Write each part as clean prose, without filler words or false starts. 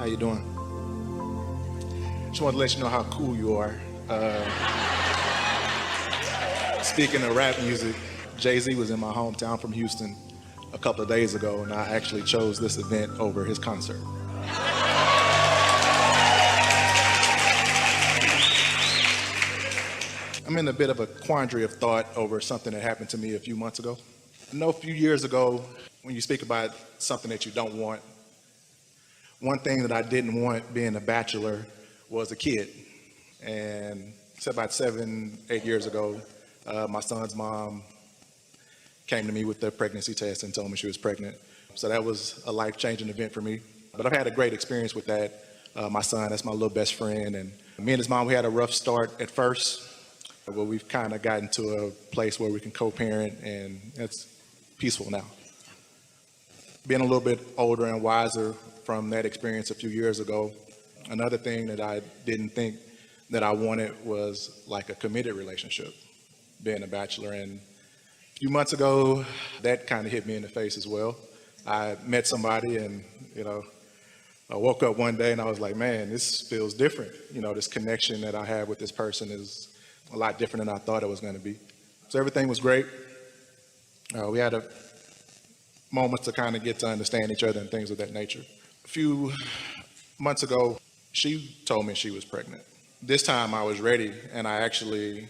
How you doing? Just wanted to let you know how cool you are. Speaking of rap music, Jay-Z was in my hometown from Houston a couple of days ago, and I actually chose this event over his concert. I'm in a bit of a quandary of thought over something that happened to me a few months ago. I know a few years ago, when you speak about something that you don't want, one thing that I didn't want being a bachelor was a kid. And it's about 7, 8 years ago, my son's mom came to me with the pregnancy test and told me she was pregnant. So that was a life-changing event for me. But I've had a great experience with that. My son, that's my little best friend. And me and his mom, we had a rough start at first, but we've kind of gotten to a place where we can co-parent, and it's peaceful now. Being a little bit older and wiser from that experience a few years ago, another thing that I didn't think that I wanted was like a committed relationship, being a bachelor. And a few months ago, that kind of hit me in the face as well. I met somebody and, I woke up one day and I was like, man, this feels different. This connection that I have with this person is a lot different than I thought it was going to be. So everything was great. We had a moment to kind of get to understand each other and things of that nature. A few months ago, she told me she was pregnant. This time I was ready, and I actually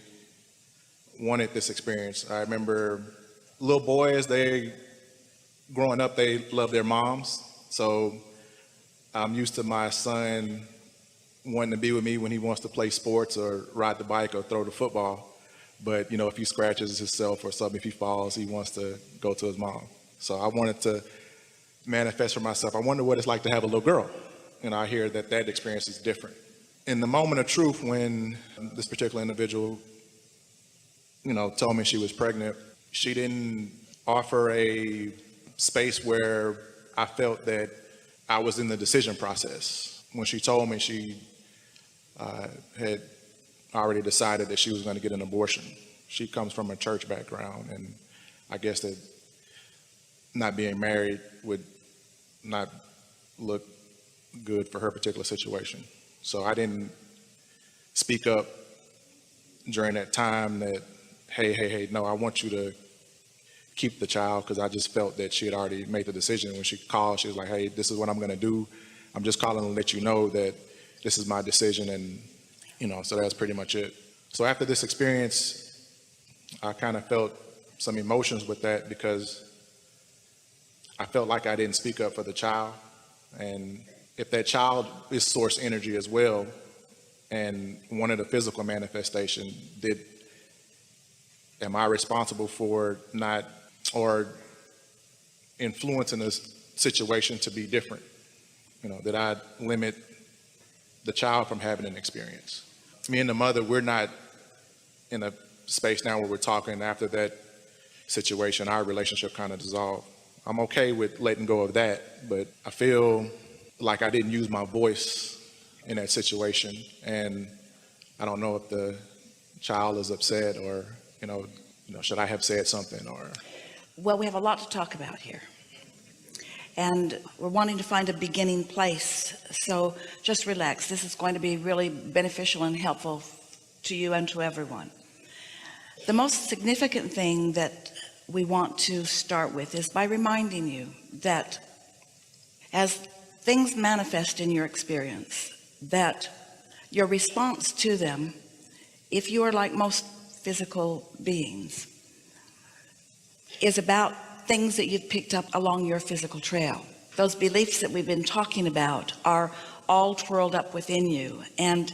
wanted this experience. I remember little boys, growing up, they love their moms. So I'm used to my son wanting to be with me when he wants to play sports or ride the bike or throw the football. But, if he scratches himself or something, if he falls, he wants to go to his mom. So I wanted to manifest for myself. I wonder what it's like to have a little girl. I hear that experience is different. In the moment of truth, when this particular individual, told me she was pregnant, she didn't offer a space where I felt that I was in the decision process. When she told me she had already decided that she was going to get an abortion. She comes from a church background, and I guess that not being married would not look good for her particular situation. So I didn't speak up during that time that, hey, no, I want you to keep the child, because I just felt that she had already made the decision. When she called, she was like, hey, this is what I'm going to do. I'm just calling to let you know that this is my decision, and so that's pretty much it. So after this experience, I kind of felt some emotions with that, because I felt like I didn't speak up for the child. And if that child is source energy as well, and wanted a physical manifestation, am I responsible for not, or influencing this situation to be different? Did I limit the child from having an experience? Me and the mother, we're not in a space now where we're talking. After that situation, our relationship kind of dissolved. I'm okay with letting go of that, but I feel like I didn't use my voice in that situation. And I don't know if the child is upset, or, should I have said something, or? Well, we have a lot to talk about here. And we're wanting to find a beginning place. So just relax. This is going to be really beneficial and helpful to you and to everyone. The most significant thing that we want to start with is by reminding you that as things manifest in your experience, that your response to them, if you are like most physical beings, is about things that you've picked up along your physical trail. Those beliefs that we've been talking about are all twirled up within you, and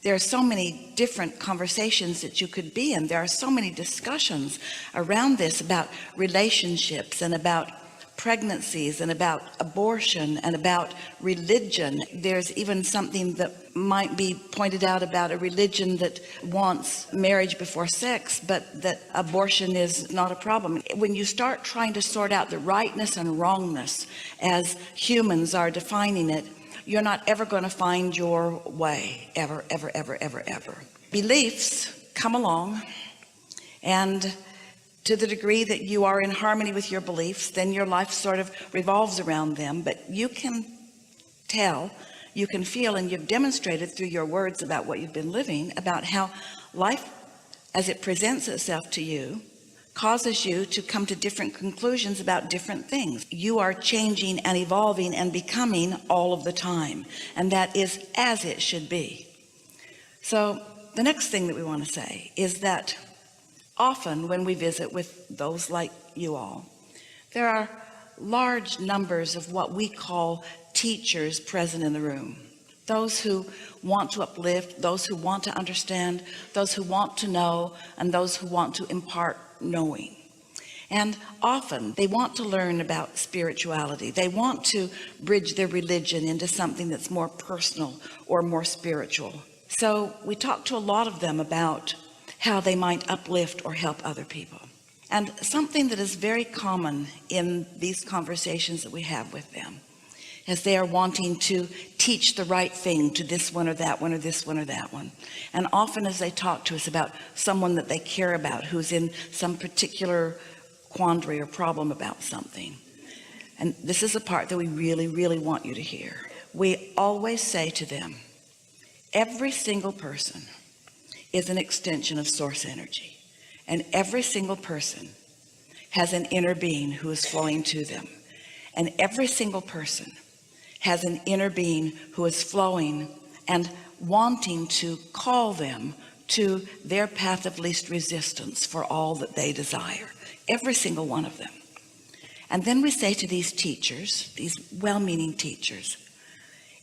there are so many different conversations that you could be in. There are so many discussions around this, about relationships and about pregnancies and about abortion and about religion. There's even something that might be pointed out about a religion that wants marriage before sex, but that abortion is not a problem. When you start trying to sort out the rightness and wrongness as humans are defining it, you're not ever going to find your way, ever. Beliefs come along, and to the degree that you are in harmony with your beliefs, then your life sort of revolves around them. But you can tell you can feel, and you've demonstrated through your words about what you've been living, about how life as it presents itself to you causes you to come to different conclusions about different things. You are changing and evolving and becoming all of the time, and that is as it should be. So the next thing that we want to say is that often when we visit with those like you all, there are large numbers of what we call teachers present in the room. Those who want to uplift, those who want to understand, those who want to know, and those who want to impart knowing. And often they want to learn about spirituality. They want to bridge their religion into something that's more personal or more spiritual. So we talk to a lot of them about how they might uplift or help other people. And something that is very common in these conversations that we have with them, as they are wanting to teach the right thing to this one or that one or this one or that one. And often as they talk to us about someone that they care about who's in some particular quandary or problem about something. And this is a part that we really, really want you to hear. We always say to them, every single person is an extension of source energy. And every single person has an inner being who is flowing to them. And every single person has an inner being who is flowing and wanting to call them to their path of least resistance for all that they desire. Every single one of them. And then we say to these teachers, these well-meaning teachers,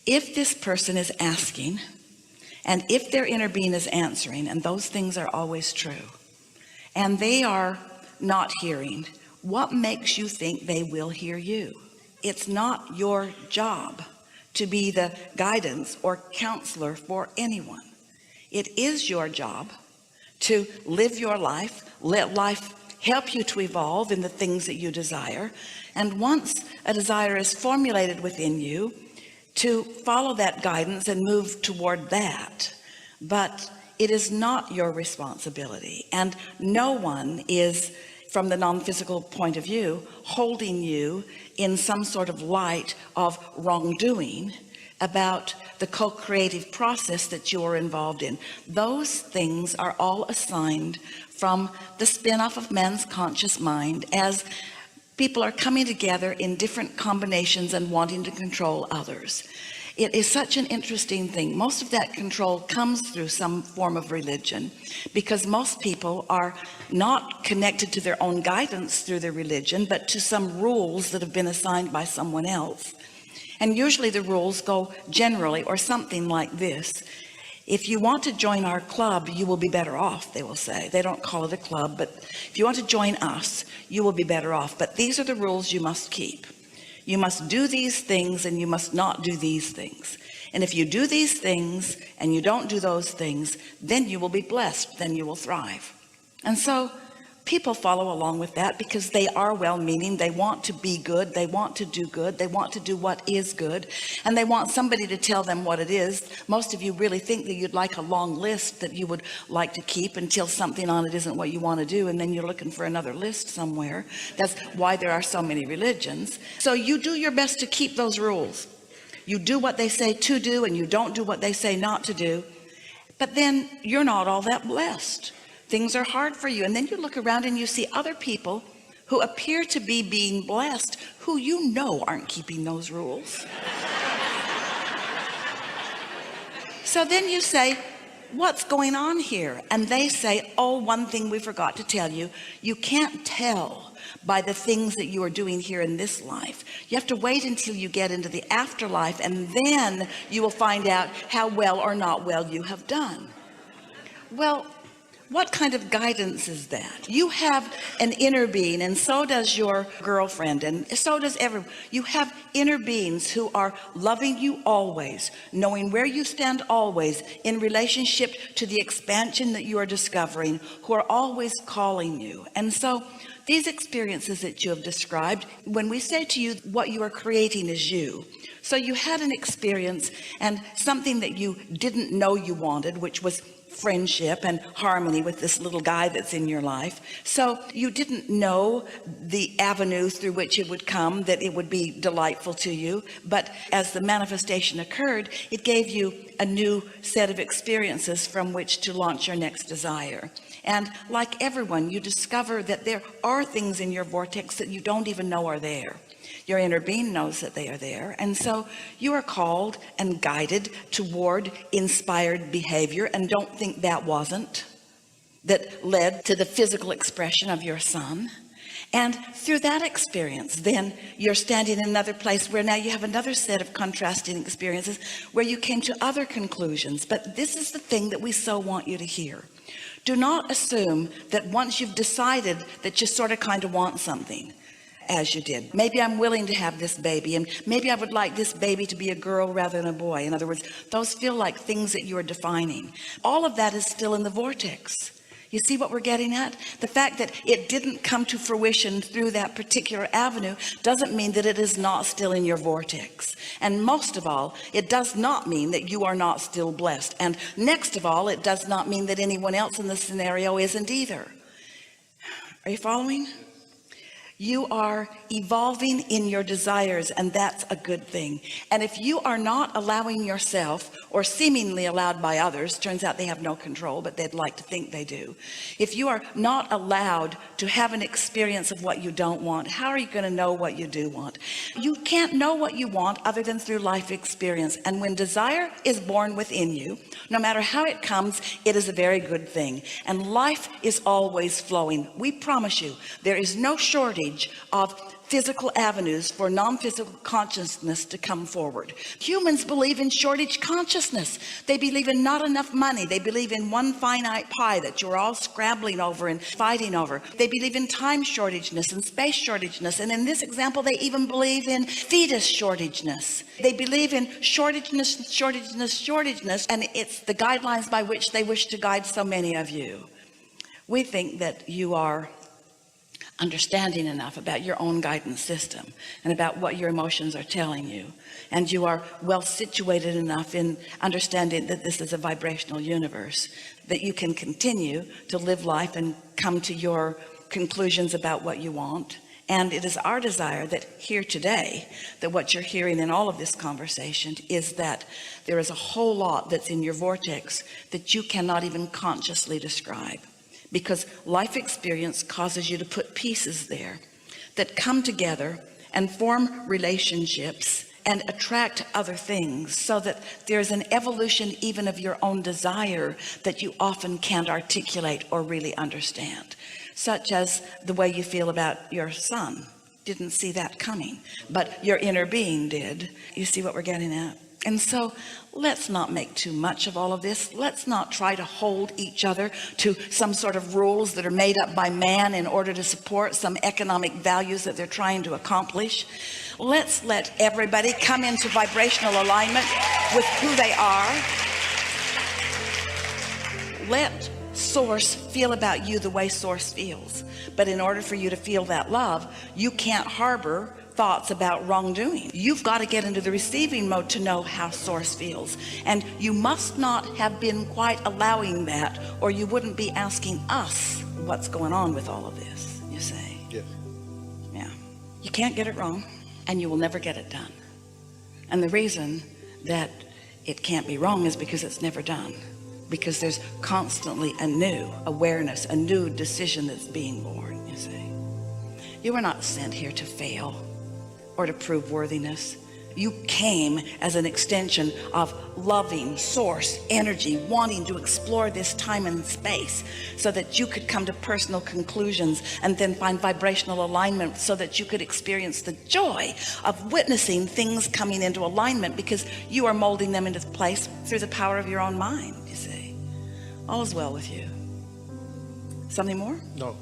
if this person is asking, and if their inner being is answering, and those things are always true, and they are not hearing, what makes you think they will hear you? It's not your job to be the guidance or counselor for anyone. It is your job to live your life, let life help you to evolve in the things that you desire. And once a desire is formulated within you, to follow that guidance and move toward that. But it is not your responsibility, and no one is, from the non-physical point of view, holding you in some sort of light of wrongdoing about the co-creative process that you are involved in. Those things are all assigned from the spin-off of man's conscious mind as people are coming together in different combinations and wanting to control others. It is such an interesting thing. Most of that control comes through some form of religion, because most people are not connected to their own guidance through their religion, but to some rules that have been assigned by someone else. And usually the rules go generally or something like this: if you want to join our club, you will be better off, they will say. They don't call it a club, but if you want to join us, you will be better off. But these are the rules you must keep. You must do these things and you must not do these things. And if you do these things and you don't do those things, then you will be blessed, then you will thrive. And so people follow along with that because they are well-meaning. They want to be good. They want to do good. They want to do what is good. And they want somebody to tell them what it is. Most of you really think that you'd like a long list that you would like to keep until something on it isn't what you want to do. And then you're looking for another list somewhere. That's why there are so many religions. So you do your best to keep those rules. You do what they say to do and you don't do what they say not to do. But then you're not all that blessed. Things are hard for you. And then you look around and you see other people who appear to be being blessed, who you know aren't keeping those rules. So then you say, what's going on here? And they say, oh, one thing we forgot to tell you. You can't tell by the things that you are doing here in this life. You have to wait until you get into the afterlife, and then you will find out how well or not well you have done. Well, what kind of guidance is that? You have an inner being, and so does your girlfriend, and so does everyone. You have inner beings who are loving you always, knowing where you stand always in relationship to the expansion that you are discovering, who are always calling you. And so these experiences that you have described, when we say to you what you are creating is you. So you had an experience and something that you didn't know you wanted, which was friendship and harmony with this little guy that's in your life. So you didn't know the avenue through which it would come, that it would be delightful to you. But as the manifestation occurred, it gave you a new set of experiences from which to launch your next desire. And like everyone, you discover that there are things in your vortex that you don't even know are there. Your inner being knows that they are there. And so you are called and guided toward inspired behavior. And don't think that wasn't, that led to the physical expression of your son. And through that experience, then you're standing in another place where now you have another set of contrasting experiences where you came to other conclusions. But this is the thing that we so want you to hear. Do not assume that once you've decided that you sort of kind of want something, as you did. Maybe I'm willing to have this baby, and maybe I would like this baby to be a girl rather than a boy. In other words, those feel like things that you are defining. All of that is still in the vortex. You see what we're getting at? The fact that it didn't come to fruition through that particular avenue doesn't mean that it is not still in your vortex. And most of all, it does not mean that you are not still blessed. And next of all, it does not mean that anyone else in the scenario isn't either. Are you following? You are evolving in your desires, and that's a good thing. And if you are not allowing yourself, or seemingly allowed by others, turns out they have no control, but they'd like to think they do. If you are not allowed to have an experience of what you don't want, how are you going to know what you do want? You can't know what you want other than through life experience. And when desire is born within you, no matter how it comes, it is a very good thing. And life is always flowing. We promise you, there is no shortage of physical avenues for non-physical consciousness to come forward. Humans believe in shortage consciousness. They believe in not enough money. They believe in one finite pie that you're all scrabbling over and fighting over. They believe in time shortageness and space shortageness. And in this example, they even believe in fetus shortageness. They believe in shortageness, and it's the guidelines by which they wish to guide so many of you. We think that you are understanding enough about your own guidance system and about what your emotions are telling you, and you are well situated enough in understanding that this is a vibrational universe, that you can continue to live life and come to your conclusions about what you want. And it is our desire that here today, that what you're hearing in all of this conversation is that there is a whole lot that's in your vortex that you cannot even consciously describe. Because life experience causes you to put pieces there that come together and form relationships and attract other things, so that there's an evolution even of your own desire that you often can't articulate or really understand, such as the way you feel about your son. Didn't see that coming, but your inner being did. You see what we're getting at? And so let's not make too much of all of this. Let's not try to hold each other to some sort of rules that are made up by man in order to support some economic values that they're trying to accomplish. Let's let everybody come into vibrational alignment with who they are. Let Source feel about you the way Source feels. But in order for you to feel that love, you can't harbor thoughts about wrongdoing. You've got to get into the receiving mode to know how Source feels. And you must not have been quite allowing that, or you wouldn't be asking us what's going on with all of this, you say. Yes. Yeah. You can't get it wrong, and you will never get it done. And the reason that it can't be wrong is because it's never done. Because there's constantly a new awareness, a new decision that's being born, you see. You were not sent here to fail or to prove worthiness. You came as an extension of loving Source energy, wanting to explore this time and space so that you could come to personal conclusions and then find vibrational alignment so that you could experience the joy of witnessing things coming into alignment, because you are molding them into place through the power of your own mind, you see. All is well with you. Something more? No.